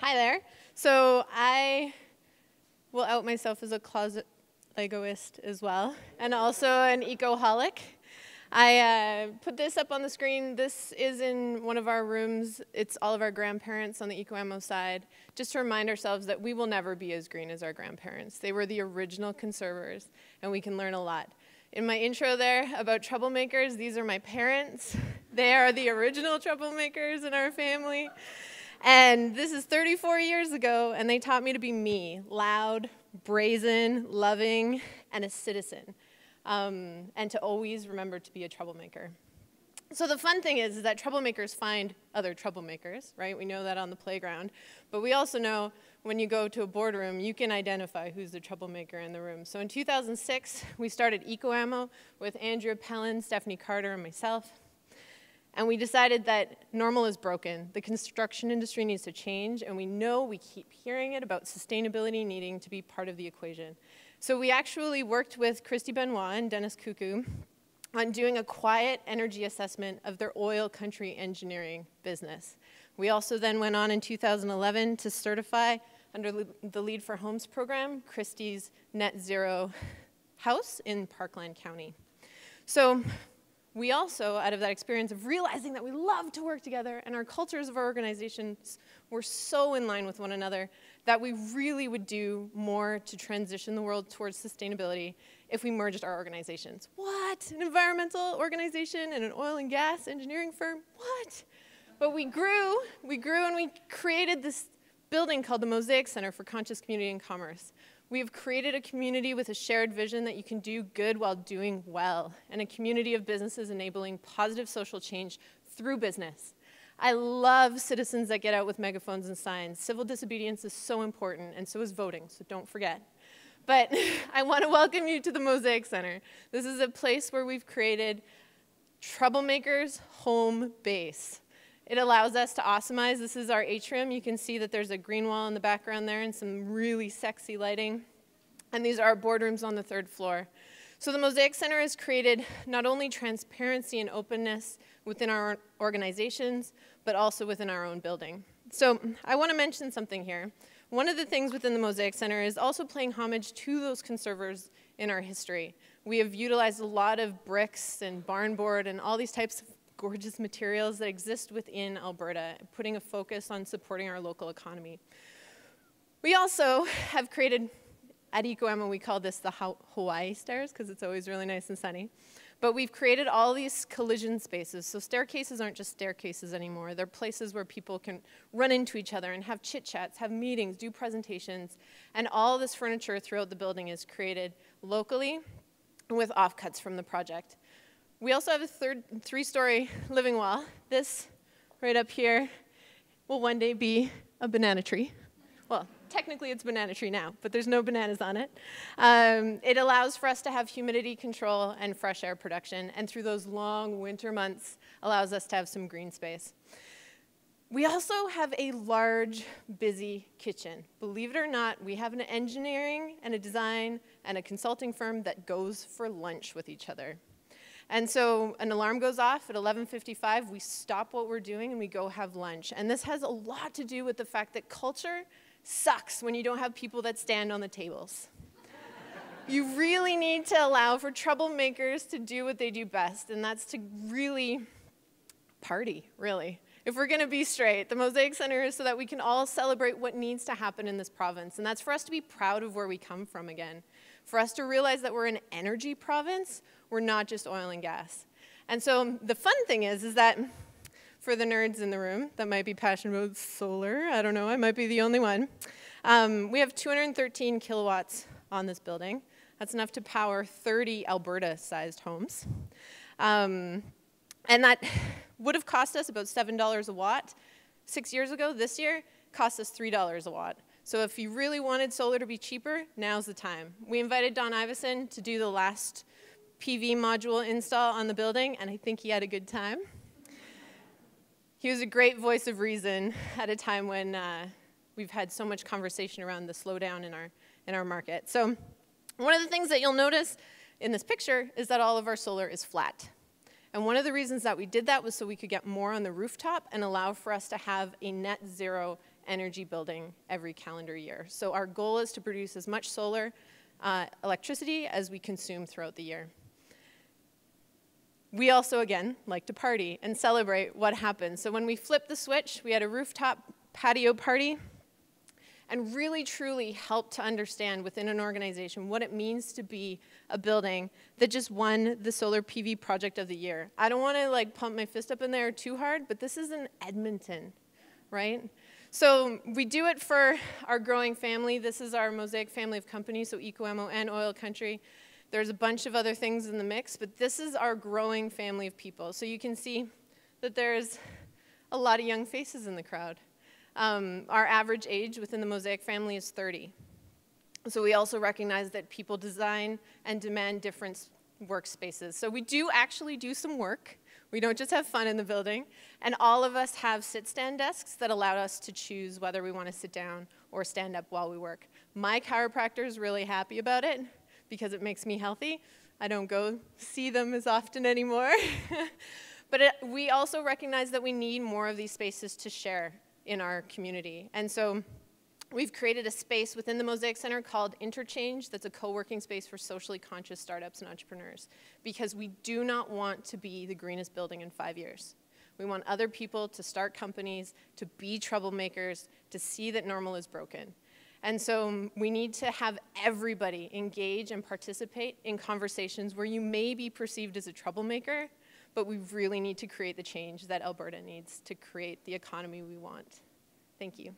Hi there. So I will out myself as a closet Legoist as well, and also an ecoholic. I put this up on the screen. This is in one of our rooms. It's all of our grandparents on the eco-ammo side, just to remind ourselves that we will never be as green as our grandparents. They were the original conservers, and we can learn a lot. In my intro there about troublemakers, these are my parents. They are the original troublemakers in our family. And this is 34 years ago, and they taught me to be me, loud, brazen, loving, and a citizen, and to always remember to be a troublemaker. So the fun thing is that troublemakers find other troublemakers, right? We know that on the playground. But we also know when you go to a boardroom, you can identify who's the troublemaker in the room. So in 2006, we started eco-ammo with Andrea Pellin, Stephanie Carter, and myself. And we decided that normal is broken. The construction industry needs to change, and we know we keep hearing it about sustainability needing to be part of the equation. So we actually worked with Christy Benoit and Dennis Cuckoo on doing a quiet energy assessment of their oil country engineering business. We also then went on in 2011 to certify under the Lead for Homes program, Christy's net zero house in Parkland County. So we also, out of that experience of realizing that we love to work together and our cultures of our organizations were so in line with one another that we really would do more to transition the world towards sustainability if we merged our organizations. What? An environmental organization and an oil and gas engineering firm? What? But we grew and we created this building called the Mosaic Center for Conscious Community and Commerce. We have created a community with a shared vision that you can do good while doing well, and a community of businesses enabling positive social change through business. I love citizens that get out with megaphones and signs. Civil disobedience is so important, and so is voting, so don't forget. But I want to welcome you to the Mosaic Center. This is a place where we've created Troublemakers' home base. It allows us to awesomize. This is our atrium. You can see that there's a green wall in the background there and some really sexy lighting. And these are our boardrooms on the 3rd floor. So the Mosaic Center has created not only transparency and openness within our organizations, but also within our own building. So I want to mention something here. One of the things within the Mosaic Center is also paying homage to those conservers in our history. We have utilized a lot of bricks and barn board and all these types of gorgeous materials that exist within Alberta, putting a focus on supporting our local economy. We also have created, at eco-ammo we call this the Hawaii stairs because it's always really nice and sunny. But we've created all these collision spaces. So staircases aren't just staircases anymore. They're places where people can run into each other and have chit-chats, have meetings, do presentations. And all this furniture throughout the building is created locally with offcuts from the project. We also have a 3-story living wall. This right up here will one day be a banana tree. Well, technically it's a banana tree now, but there's no bananas on it. It allows for us to have humidity control and fresh air production, and through those long winter months allows us to have some green space. We also have a large, busy kitchen. Believe it or not, we have an engineering and a design and a consulting firm that goes for lunch with each other. And so an alarm goes off at 11:55, we stop what we're doing and we go have lunch. And this has a lot to do with the fact that culture sucks when you don't have people that stand on the tables. You really need to allow for troublemakers to do what they do best, and that's to really party, really. If we're going to be straight, the Mosaic Center is so that we can all celebrate what needs to happen in this province, and that's for us to be proud of where we come from again. For us to realize that we're an energy province, we're not just oil and gas. And so the fun thing is that for the nerds in the room that might be passionate about solar, I don't know, I might be the only one, we have 213 kilowatts on this building. That's enough to power 30 Alberta-sized homes. And that would have cost us about $7 a watt 6 years ago. This year, cost us $3 a watt. So if you really wanted solar to be cheaper, now's the time. We invited Don Iveson to do the last PV module install on the building, and I think he had a good time. He was a great voice of reason at a time when we've had so much conversation around the slowdown in our market. So one of the things that you'll notice in this picture is that all of our solar is flat. And one of the reasons that we did that was so we could get more on the rooftop and allow for us to have a net zero energy building every calendar year. So our goal is to produce as much solar electricity as we consume throughout the year. We also, again, like to party and celebrate what happens. So when we flipped the switch, we had a rooftop patio party and really, truly helped to understand within an organization what it means to be a building that just won the Solar PV Project of the Year. I don't want to like pump my fist up in there too hard, but this is in Edmonton, right? So we do it for our growing family. This is our Mosaic family of companies, so Eco-Ammo and Oil Country. There's a bunch of other things in the mix, but this is our growing family of people. So you can see that there's a lot of young faces in the crowd. Our average age within the Mosaic family is 30. So we also recognize that people design and demand different workspaces. So we do actually do some work. We don't just have fun in the building. And all of us have sit-stand desks that allow us to choose whether we want to sit down or stand up while we work. My chiropractor is really happy about it, because it makes me healthy. I don't go see them as often anymore. But we also recognize that we need more of these spaces to share in our community. And so we've created a space within the Mosaic Center called Interchange that's a co-working space for socially conscious startups and entrepreneurs, because we do not want to be the greenest building in 5 years. We want other people to start companies, to be troublemakers, to see that normal is broken. And so we need to have everybody engage and participate in conversations where you may be perceived as a troublemaker, but we really need to create the change that Alberta needs to create the economy we want. Thank you.